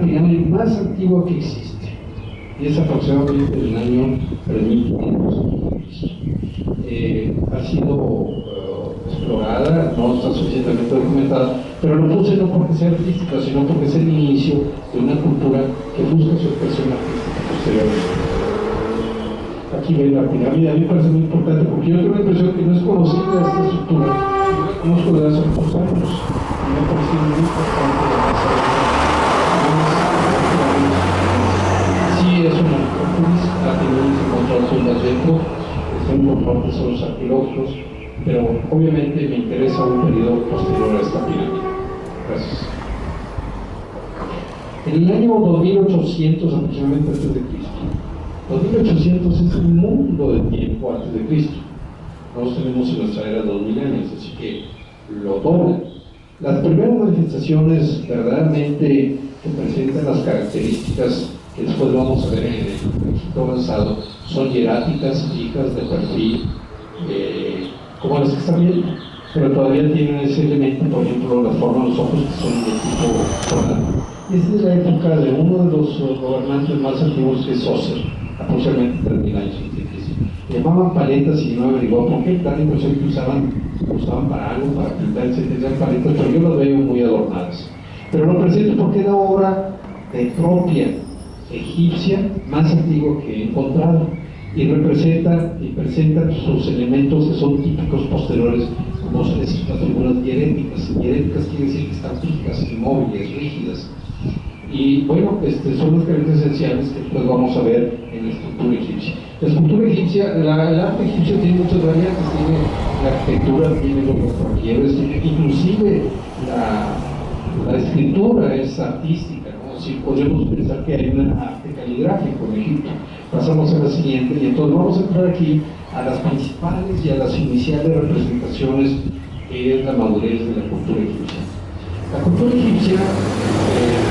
pirámide más antigua que existe, y es aproximadamente del año 3500. Ha sido explorada, no está suficientemente documentada, pero lo puse no porque sea artística, sino porque es el inicio de una cultura que busca su expresión artística posteriormente. Aquí ven la pirámide, a mí me parece muy importante porque yo tengo la impresión que no es conocida esta estructura, yo la conozco desde hace muchos años y me ha parecido muy importante sí es una necrópolis, ha tenido que encontrar tumbas dentro, están importantes son los arqueológicos, pero obviamente me interesa un periodo posterior a esta pirámide. Gracias. En el año 2800 aproximadamente antes de Cristo, 2800 es un mundo de tiempo antes de Cristo. Nosotros tenemos en nuestra era 2000 años, así que lo dobla. Las primeras manifestaciones verdaderamente que presentan las características que después vamos a ver en el Egipto avanzado son hieráticas, fijas, de perfil, como las que están viendo, pero todavía tienen ese elemento, por ejemplo, las formas de los ojos que son de tipo cuadrado. Esta es la época de uno de los gobernantes más antiguos, que es Ócer, aproximadamente 3000 años antes de Cristo. Le llamaban paletas y no averiguó por qué, tal impresión que usaban para algo, para pintar, etcétera, paletas, pero yo las veo muy adornadas. Pero lo presento porque era obra de propia egipcia más antigua que he encontrado, y presentan sus elementos que son típicos posteriores, como son las figuras hieréticas. Hieréticas quiere decir que están fijas, inmóviles, rígidas. Y bueno, son las características esenciales que después vamos a ver en la escultura egipcia. La escultura egipcia, el arte egipcio tiene muchas variantes, tiene la arquitectura, tiene los relieves, inclusive la escritura es artística, ¿no? Si podemos pensar que hay un arte caligráfico en Egipto. Pasamos a la siguiente, y entonces vamos a entrar aquí a las principales y a las iniciales representaciones, que es la madurez de la cultura egipcia. La cultura egipcia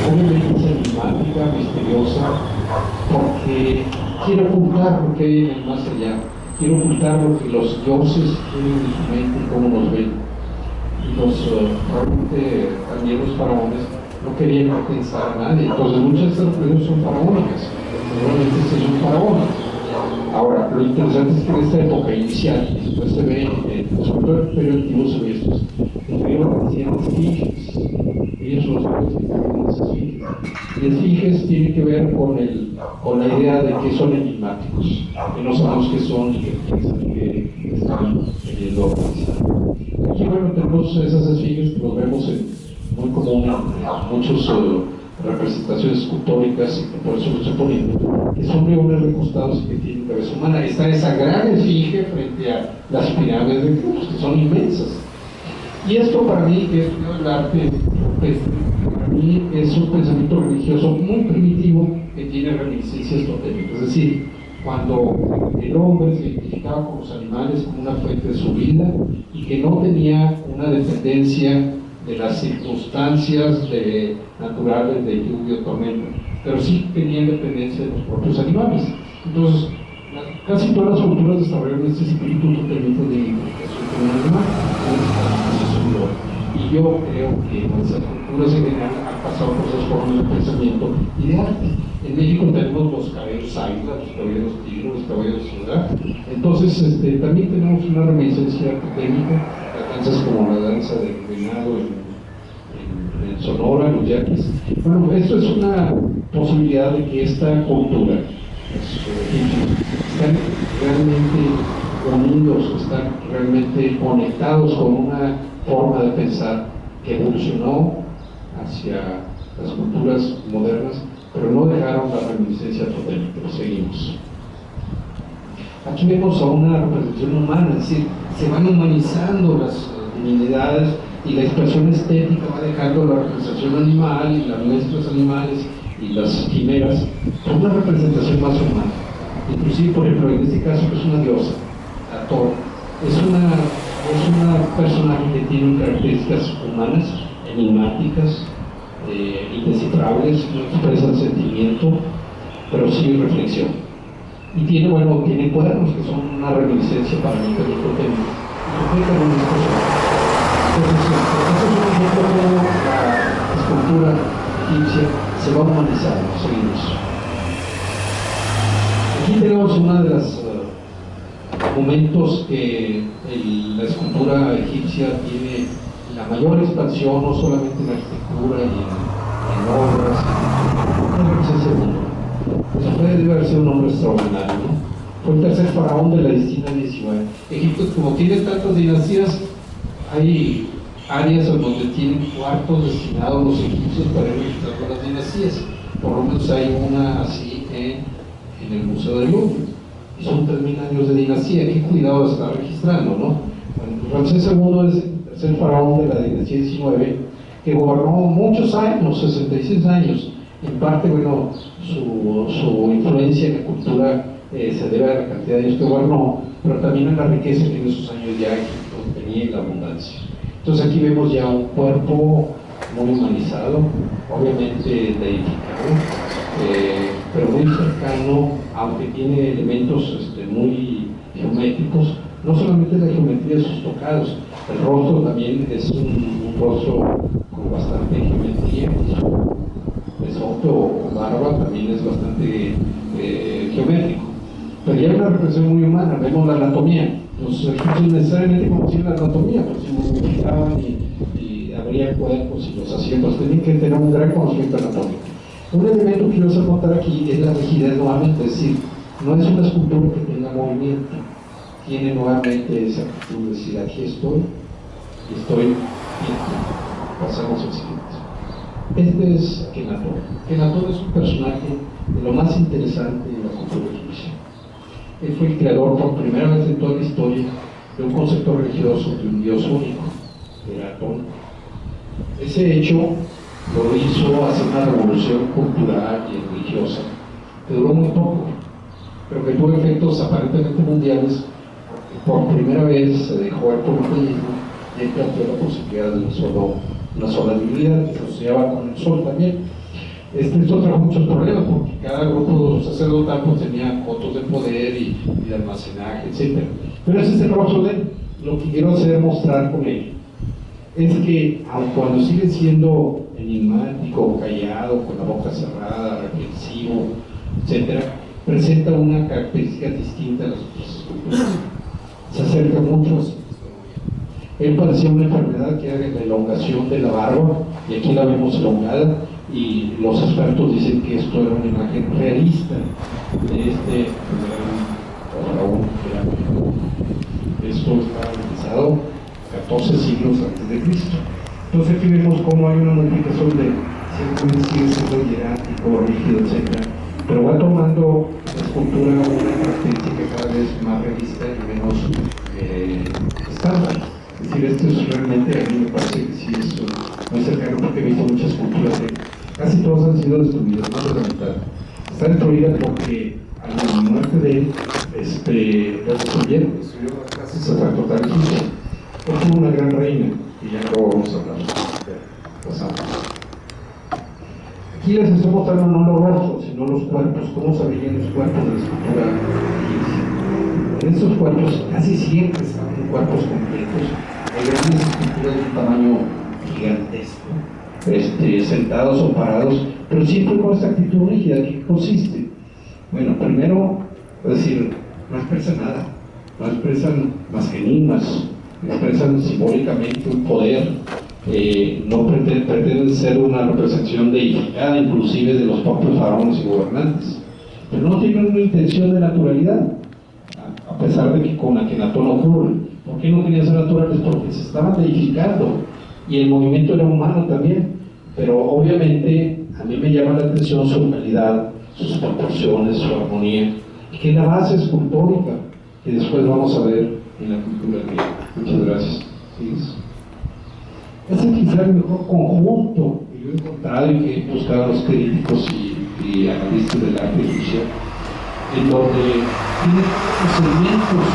obviamente es enigmática, misteriosa, porque quiere ocultar lo que hay en el más allá, quiere ocultar lo que los dioses tienen en su mente y cómo nos ven. Y realmente también los faraones no querían pensar a nadie, entonces muchas de estas representaciones son faraónicas, normalmente son faraones. Ahora, lo interesante es que en esta época inicial, después se ve, sobre todo en el periodo antiguo se ve estos, decían esfinges, ellos son los que explicaron las esfinges. Y esfinges tiene que ver con la idea de que son enigmáticos, que no sabemos qué son y que piensan que están queriendo organizar. Aquí, bueno, tenemos esas esfinges que los vemos muy común en muchas representaciones escultóricas, y que por eso lo estoy poniendo, que son leones recostados y que tienen cabeza humana. Está esa gran esfinge frente a las pirámides de Keops, que son inmensas. Y esto para mí, que es el arte rupestre, para mí es un pensamiento religioso muy primitivo que tiene reminiscencias totémicas. Es decir, cuando el hombre se identificaba con los animales como una fuente de su vida y que no tenía una dependencia de las circunstancias naturales de lluvia o tormenta, pero sí tenía dependencia de los propios animales. Entonces, casi todas las culturas desarrollaron este espíritu totalmente de identificación con un animal, y yo creo que nuestras culturas en general han pasado por esas formas de pensamiento y de arte. En México tenemos los caballeros águila, los caballeros tigre, los caballeros ciudad. Entonces, también tenemos una reminiscencia arquetípica, danzas como la danza del venado en Sonora, los yaquis. Bueno, esto es una posibilidad de que esta cultura, están realmente unidos, están realmente conectados con una forma de pensar que evolucionó hacia las culturas modernas, pero no dejaron la reminiscencia totémica. Seguimos. Aquí vemos a una representación humana, es decir, se van humanizando las divinidades y la expresión estética va dejando la representación animal y las muestras animales y las quimeras por una representación más humana. Inclusive, por ejemplo, en este caso es una diosa, Hathor, es una personaje que tiene características humanas, enigmáticas, indescifrables, no expresan sentimiento, pero sí reflexión. Y tiene cuernos que son una reminiscencia para mí del totémico. Entonces, esta es una escultura egipcia, se va humanizando, seguimos. Aquí tenemos uno de los momentos que la escultura egipcia tiene la mayor expansión, no solamente en arquitectura y en obras, es el segundo. Pues puede haber sido un hombre extraordinario, ¿no? Fue el tercer faraón de la dinastía de Israel. Egipto, como tiene tantas dinastías, hay áreas donde tienen cuartos destinados los egipcios para registrar con las dinastías. Por lo menos hay una así en el Museo del Louvre. Y son 3000 años de dinastía. Qué cuidado de estar registrando, ¿no? Bueno, Ramsés II es el tercer faraón de la dinastía 19, que gobernó muchos años, 66 años. En parte, bueno, su influencia en la cultura se debe a la cantidad de años que gobernó, pero también a la riqueza que en esos años ya Egipto tenía y la abundancia. Entonces aquí vemos ya un cuerpo muy humanizado, obviamente deificado, pero muy cercano, aunque tiene elementos muy geométricos, no solamente la geometría de sus tocados, el rostro también es un rostro con bastante geometría, besote o barba también es bastante geométrico. Pero ya hay una representación muy humana, vemos la anatomía. Los egipcios necesariamente conocían la anatomía, pues si momificaban y abrían cuerpos y los hacían, pues tenían que tener un gran conocimiento anatómico. Un elemento que quiero aportar aquí es la rigidez nuevamente, es decir, no es una escultura que tenga movimiento, tiene nuevamente esa actitud de decir, aquí estoy, y estoy bien. Pasamos al siguiente. Este es Akenatón. Akenatón es un personaje de lo más interesante de la cultura egipcia. Él fue el creador por primera vez en toda la historia de un concepto religioso de un dios único, que era Atón. Ese hecho lo hizo hacer una revolución cultural y religiosa que duró muy poco, pero que tuvo efectos aparentemente mundiales, porque por primera vez se dejó el politeísmo y él planteó la posibilidad de una sola divinidad que se asociaba con el sol también. Esto trajo muchos problemas porque cada grupo sacerdotal pues tenía cotos de poder y de almacenaje, etc. Pero ese es el rostro de él. Lo que quiero hacer mostrar con él es que, aun cuando sigue siendo enigmático, callado, con la boca cerrada, reflexivo, etc., presenta una característica distinta a las otras esculturas. Se acerca mucho a sí. Él padecía una enfermedad que era la elongación de la barba, y aquí la vemos elongada, y los expertos dicen que esto era una imagen realista de este faraón. Esto está realizado 14 siglos antes de Cristo. Entonces aquí vemos cómo hay una modificación de siempre sigue siendo hierático, rígido, etc. Pero va tomando la escultura una característica cada vez más realista y menos estándar. Es decir, esto es realmente, a mí me parece que sí es muy cercano, porque he visto muchas culturas que casi todas han sido destruidas, más de la mitad. Está destruida porque a la muerte de él, las destruyeron las clases sacerdotales. Fue una gran reina, y ya no vamos a hablar. Pasamos. Aquí les estoy mostrando no los rostros, sino los cuerpos, cómo se veían los cuerpos de la escultura egipcia. En estos cuerpos casi siempre estaban cuerpos completos. Hay grandes esculturas de un tamaño gigantesco, sentados o parados, pero siempre con esta actitud rígida. ¿Qué consiste? Bueno, primero, es decir, no expresan nada, no expresan más que enigmas, expresan simbólicamente un poder, no pretenden ser una representación deificada, inclusive de los propios faraones y gobernantes, pero no tienen una intención de naturalidad, a pesar de que con Akenatón ocurre. ¿Por qué no querían ser naturales? Porque se estaban deificando y el movimiento era humano también, pero obviamente a mí me llama la atención su calidad, sus proporciones, su armonía, que es la base escultórica que después vamos a ver en la cultura griega. Muchas gracias. ¿Sí? Ese quizá el mejor conjunto que yo he encontrado y que he buscado a los críticos y analistas del arte egipcio, en donde tiene los elementos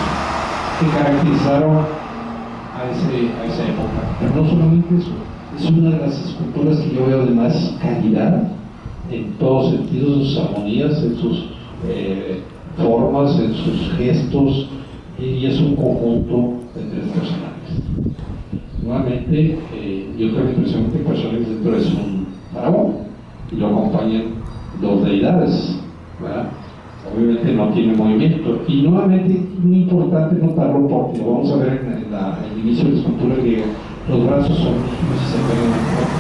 que caracterizaron a esa época. Pero no solamente eso, es una de las esculturas que yo veo de más calidad en todos sentidos, en sus armonías, en sus formas, en sus gestos, y es un conjunto de tres personajes. Nuevamente, yo creo que precisamente el personaje de dentro es un faraón, y lo acompañan dos deidades, ¿verdad? Obviamente no tiene movimiento. Y nuevamente es muy importante notarlo porque lo vamos a ver en el inicio de la escultura griega. Los brazos son rígidos y se pegan al cuerpo.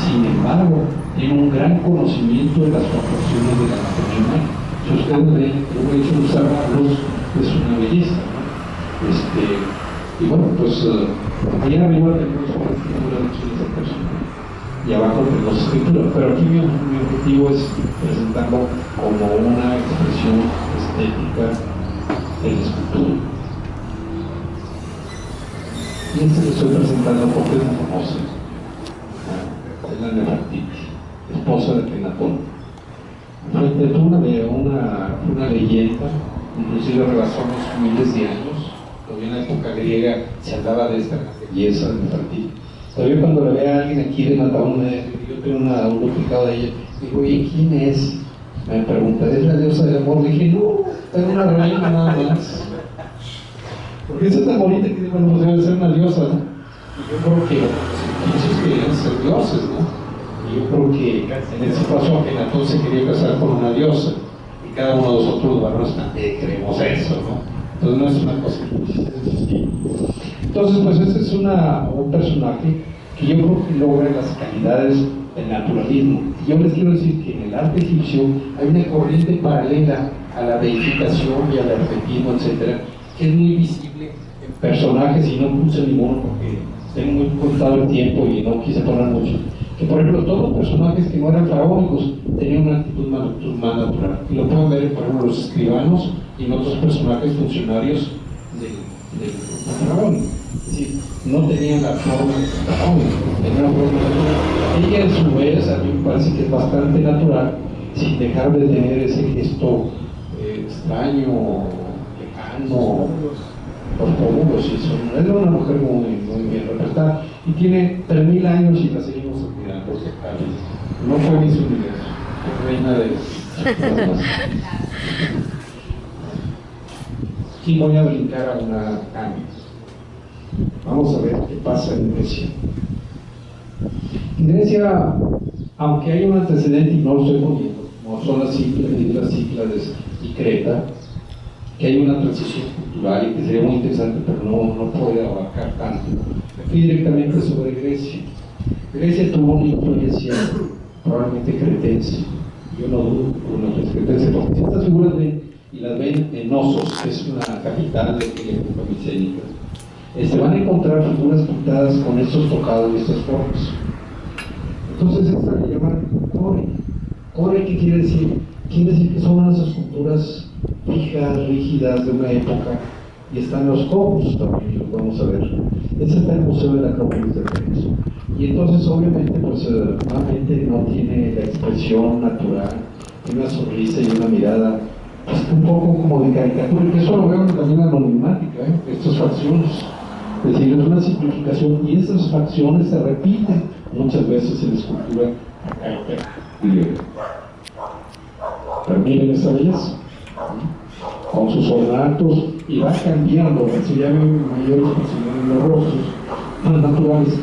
Sin embargo, tiene un gran conocimiento de las proporciones de la anatomía humana. Si ustedes ven, el hecho de usar brazos es una belleza, ¿no? Y bueno, pues ahí arriba tenemos una escritura de esa persona y abajo tenemos escritura, pero aquí mi objetivo es presentarlo como una expresión estética de la escultura. Y este que estoy presentando porque es la famosa, es la Nefertiti, esposa de Akenatón. Frente a una leyenda, inclusive rebasó unos miles de años. Todavía en la época griega se hablaba de esta belleza de Nefertiti. Todavía cuando le ve a alguien aquí de Matón, yo tengo un duplicado de ella, digo, ¿y quién es? Me pregunta, ¿es la diosa del amor? Le dije, no, es una reina nada más. Porque esa es tan bonita que bueno, pues debe ser una diosa, ¿no? Y yo creo que los egipcios querían ser dioses, ¿no? Y yo creo que en ese caso Akenatón se quería casar con una diosa. Y cada uno de nosotros varones también creemos eso, ¿no? Entonces no es una cosa que entonces, pues este es un personaje que yo creo que logra las calidades del naturalismo. Y yo les quiero decir que en el arte egipcio hay una corriente paralela a la deificación y al hermetismo, etcétera, que es muy visible en personajes, y no puse ninguno porque tengo muy contado el tiempo y no quise poner mucho. Que por ejemplo, todos los personajes que no eran faraónicos tenían una actitud más natural. Y lo pueden ver, por ejemplo, los escribanos y en otros personajes funcionarios del faraón. Es decir, no tenían la forma de faraón, tenían una forma natural. Ella, en su vez, a mí me parece que es bastante natural, sin dejar de tener ese gesto extraño, lejano, por favor, si es una mujer muy bien representada y tiene 3000 años y la seguimos admirando. No fue Miss Universo, fue reina de y voy a brincar a una cambio. Vamos a ver qué pasa en Grecia. En Grecia, aunque hay un antecedente y no lo estoy poniendo, como son las Cíclades y Creta, que hay una transición cultural y que sería muy interesante, pero no puede abarcar tanto. Me fui directamente sobre Grecia. Grecia tuvo una influencia probablemente cretense. Yo no dudo por una influencia cretense, porque si estas figuras ven y las ven en Osos, que es una capital de la época micénica, se van a encontrar figuras pintadas con estos tocados y estas formas. Entonces esta le llaman core. Core, ¿qué quiere decir? Quiere decir que son unas esculturas fijas, rígidas de una época, y están los copos también, los vamos a ver. Ese está en el Museo de la Acrópolis de Atenas. Y entonces obviamente pues nuevamente no tiene la expresión natural, tiene una sonrisa y una mirada pues, un poco como de caricatura, y eso lo veo también en la numismática, estas facciones. Es decir, es una simplificación y esas facciones se repiten muchas veces en la escultura griega. Pero miren esta belleza, con sus ornatos, y va cambiando, se ya ven mayores expresiones en los rostros más naturales.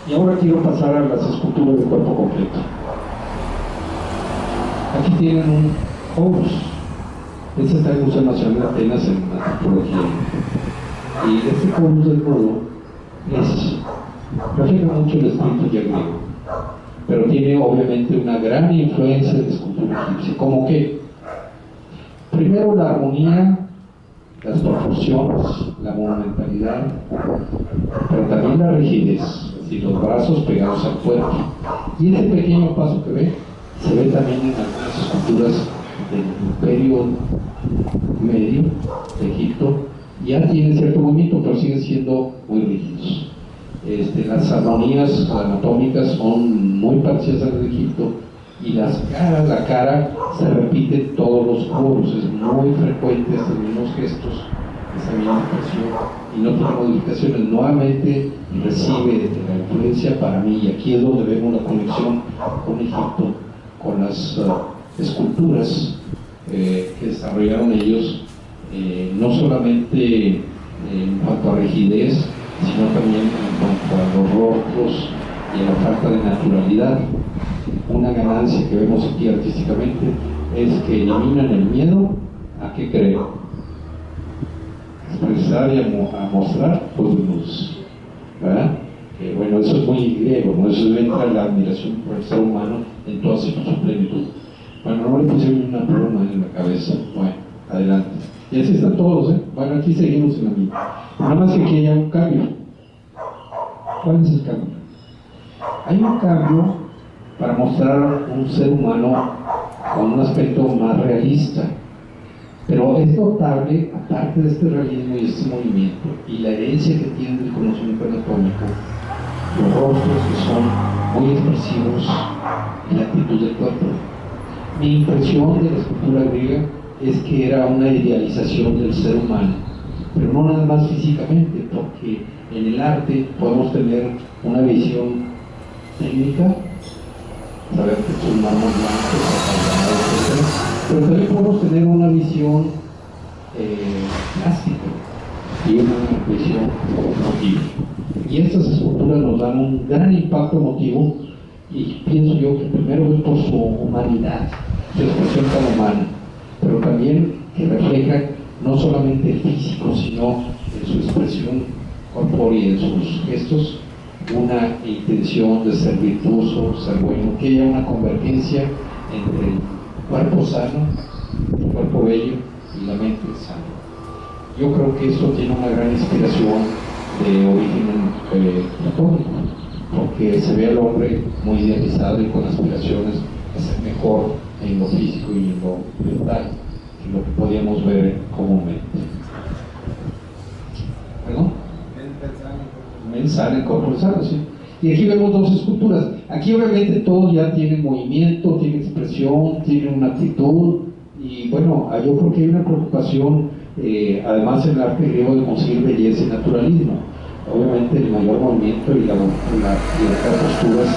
Y ahora quiero pasar a las esculturas de cuerpo completo. Aquí tienen un Horus. Este está en el Museo Nacional de Atenas en antropología. Y este Horus del modo refleja mucho el espíritu ya griego, pero tiene obviamente una gran influencia de la escultura egipcia. ¿Cómo qué? Primero la armonía, las proporciones, la monumentalidad, pero también la rigidez, es decir, los brazos pegados al cuerpo. Y ese pequeño paso que ve, se ve también en algunas esculturas del Imperio Medio de Egipto. Ya tienen cierto movimiento, pero siguen siendo muy rígidos. Las armonías anatómicas son muy parecidas a las de Egipto, y la cara se repite en todos los poros, es muy frecuente estos mismos gestos, esa misma expresión, y no tiene modificaciones. Nuevamente recibe la influencia para mí, y aquí es donde vemos la conexión con Egipto, con las esculturas que desarrollaron ellos, no solamente en cuanto a rigidez, sino también en cuanto a los rostros, y a la falta de naturalidad. Una ganancia que vemos aquí artísticamente es que eliminan el miedo a qué creo, expresar y a mostrar los desnudos, ¿verdad? Bueno, eso es muy griego, ¿no? Eso entra la admiración por el ser humano en toda su plenitud. Bueno, no le pusieron una pluma en la cabeza. Bueno, adelante. Y así están todos, ¿eh? Bueno, aquí seguimos en la misma. Nada más que aquí hay un cambio. ¿Cuál es el cambio? Hay un cambio para mostrar un ser humano con un aspecto más realista. Pero es notable, aparte de este realismo y este movimiento, y la herencia que tiene del conocimiento anatómico, los rostros que son muy expresivos y la actitud del cuerpo. Mi impresión de la escultura griega es que era una idealización del ser humano, pero no nada más físicamente, porque en el arte podemos tener una visión técnica, saber que son mármol blancos, etc. Pero también podemos tener una visión plástica y una visión emotiva. Y estas esculturas nos dan un gran impacto emotivo, y pienso yo que primero es por su humanidad, su expresión tan humana, pero también que refleja no solamente el físico, sino en su expresión corpórea, en sus gestos, una intención de ser virtuoso, ser bueno, que haya una convergencia entre el cuerpo sano, el cuerpo bello y la mente sana. Yo creo que esto tiene una gran inspiración de origen platónico, porque se ve al hombre muy idealizado y con aspiraciones a ser mejor en lo físico y en lo mental que lo que podíamos ver comúnmente. ¿Perdón? Mensal en corpo sano, sí. Y aquí vemos dos esculturas. Aquí obviamente todo ya tiene movimiento, tiene expresión, tiene una actitud, y bueno, yo creo que hay una preocupación, además en el arte griego, de conseguir belleza y naturalismo. Obviamente el mayor movimiento y las posturas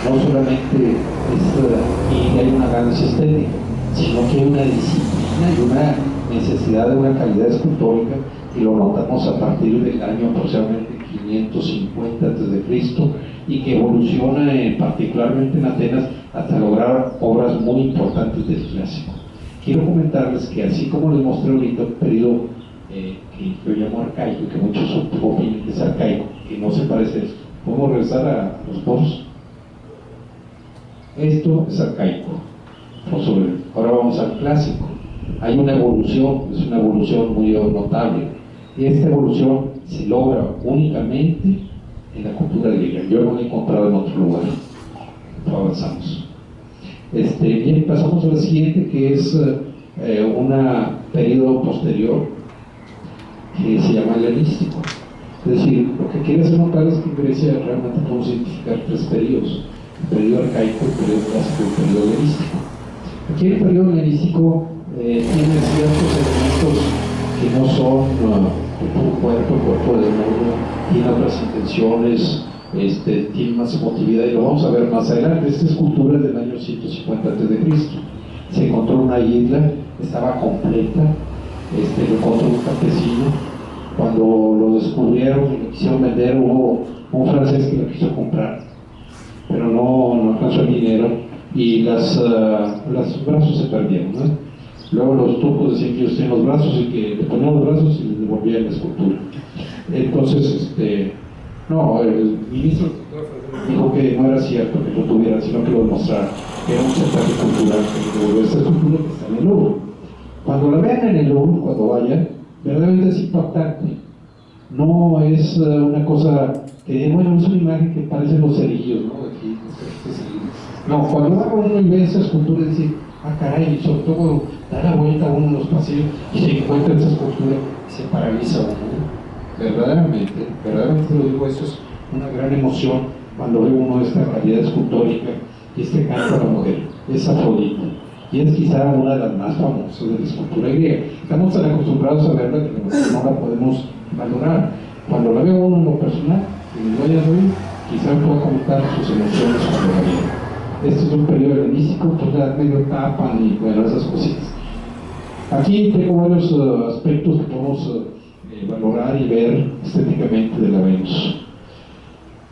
no solamente y hay una ganancia estética, sino que hay una disciplina y una necesidad de una calidad escultórica, y lo notamos a partir del año aproximadamente 550 a.C., y que evoluciona particularmente en Atenas hasta lograr obras muy importantes del clásico. Quiero comentarles que, así como les mostré ahorita un periodo que yo llamo arcaico, y que muchos opinan que es arcaico, que no se parece a esto. ¿Podemos regresar a los poros? Esto es arcaico. Ahora vamos al clásico. Hay una evolución, es una evolución muy notable, y esta evolución se logra únicamente en la cultura griega. Yo no la he encontrado en otro lugar. Avanzamos. Bien, pasamos a la siguiente, que es un periodo posterior, que se llama helenístico. Es decir, lo que quiere hacer notar es que en Grecia realmente podemos identificar tres periodos: el periodo arcaico, el periodo clásico y el periodo helenístico. Aquí el periodo helenístico tiene ciertos elementos que no son el cuerpo de uno, tiene otras intenciones, tiene más emotividad, y lo vamos a ver más adelante. Esta escultura es del año 150 a.C. Se encontró una isla, estaba completa, lo encontró un campesino. Cuando lo descubrieron y lo quisieron vender, hubo un francés que lo quiso comprar, pero no alcanzó el dinero, y los brazos se perdieron, ¿no? Luego los turcos decían que ellos tenían los brazos, y que le ponían los brazos y les devolvían la escultura. Entonces, el ministro dijo que no era cierto que lo tuvieran, sino que lo demostraran, que era un chantaje cultural que devolvió esta escultura, que está en el Louvre. Cuando la vean en el Louvre, cuando vayan, verdaderamente es impactante. No es una cosa que, bueno, es una imagen que parecen los cerillos, ¿no? Aquí, no, cuando uno ve esa escultura, dice, caray, y sobre todo da la vuelta a uno en los pasillos y se encuentra esa escultura, se paraliza uno, ¿no? Verdaderamente lo digo, eso es una gran emoción cuando ve uno esta calidad escultórica y este canto a la mujer, es Afrodita, y es quizá una de las más famosas de la escultura griega. Estamos tan acostumbrados a verla que no la podemos valorar. Cuando la veo uno en lo personal, y les voy a oír, quizá pueda comentar sus emociones cuando la veo. Este es un periodo helenístico, pues ya medio tapan y bueno, esas cositas. Aquí tengo varios aspectos que podemos valorar y ver estéticamente de la Venus.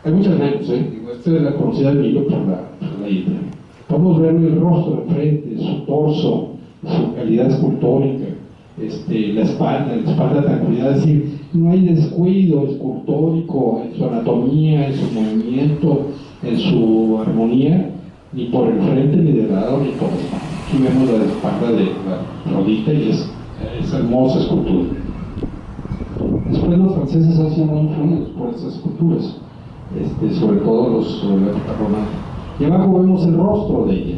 Hay muchas menos, digo, esta es la conocida de Nilo por la India. Podemos ver el rostro, el frente, su torso, su calidad escultórica, la espalda tan cuidada, es decir, no hay descuido escultórico en su anatomía, en su movimiento, en su armonía, ni por el frente, ni de lado, ni por el. Aquí vemos la espalda de la rodita y es hermosa escultura. Después los franceses han sido muy influidos por estas esculturas, sobre todo los romanos. Y abajo vemos el rostro de ella.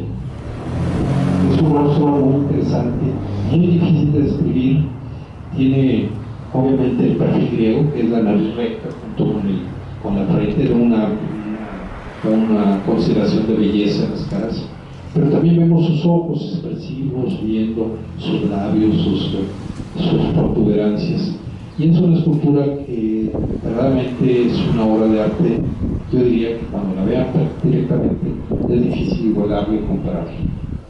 Es un rostro muy interesante, muy difícil de describir. Tiene obviamente el perfil griego, que es la nariz recta junto con la frente, de una consideración de belleza en las caras. Pero también vemos sus ojos expresivos, viendo sus labios, sus protuberancias. Y es una escultura que verdaderamente es una obra de arte. Yo diría que cuando la vean directamente es difícil igualarla y compararla.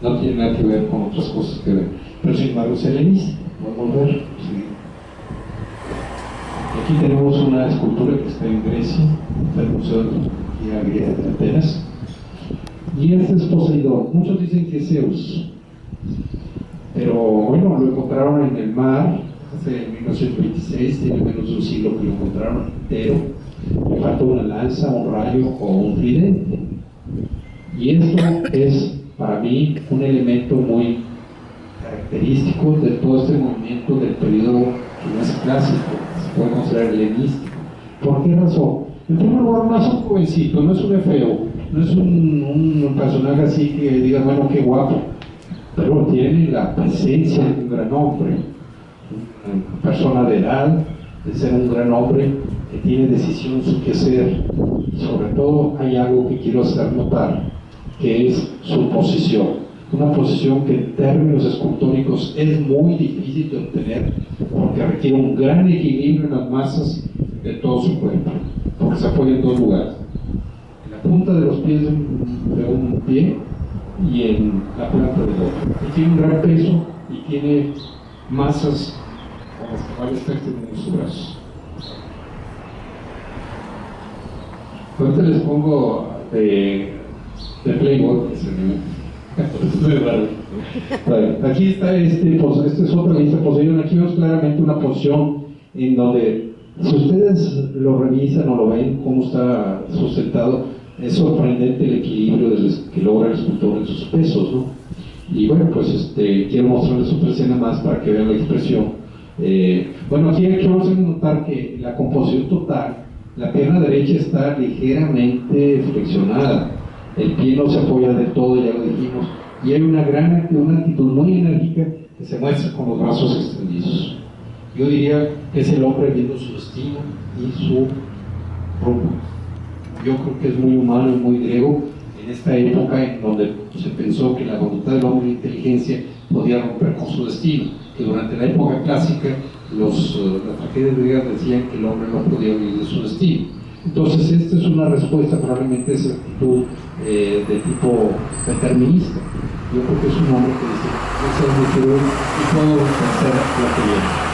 No tiene nada que ver con otras cosas que ven. Pero sin embargo es helenística. Podemos ver. Sí. Aquí tenemos una escultura que está en Grecia, está en el Museo de Atenas. Y este es Poseidón. Muchos dicen que es Zeus. Pero bueno, lo encontraron en el mar hace 1926, tiene menos de un siglo que lo encontraron entero. Le falta una lanza, un rayo o un tridente. Y esto es para mí un elemento muy característico de todo este movimiento del periodo que no es clásico, se puede considerar helenístico. ¿Por qué razón? En primer lugar, no es un jovencito, no es un feo, no es un personaje así que diga, bueno, qué guapo, pero tiene la presencia de un gran hombre, una persona de edad, de ser un gran hombre que tiene decisión en su quehacer. Sobre todo hay algo que quiero hacer notar, que es su posición, una posición que en términos escultóricos es muy difícil de obtener porque requiere un gran equilibrio en las masas de todo su cuerpo, porque se apoya en dos lugares, en la punta de los pies de un pie y en la planta del otro. Y tiene un gran peso y tiene masas con las que va a estar teniendo su brazo. Ahorita les pongo de Playboy, que se me aquí está esta es otra lista de Poseidón. Aquí vemos claramente una posición en donde, si ustedes lo revisan o lo ven, cómo está sustentado, es sorprendente el equilibrio que logra el escultor en sus pesos, ¿no? Y bueno, pues quiero mostrarles otra escena más para que vean la expresión. Bueno, aquí quiero hacer notar que la composición total, la pierna derecha está ligeramente flexionada, el pie no se apoya de todo, ya lo dijimos, y hay una actitud muy enérgica que se muestra con los brazos extendidos. Yo diría que es el hombre viendo su destino y su rumbo. Yo creo que es muy humano y muy griego en esta época en donde se pensó que la voluntad del hombre y la inteligencia podía romper con su destino, que durante la época clásica las tragedias griegas decían que el hombre no podía vivir de su destino. Entonces esta es una respuesta probablemente a esa actitud de tipo determinista. Yo creo que es un hombre que dice, ese es mi futuro y puedo vencer lo que viene.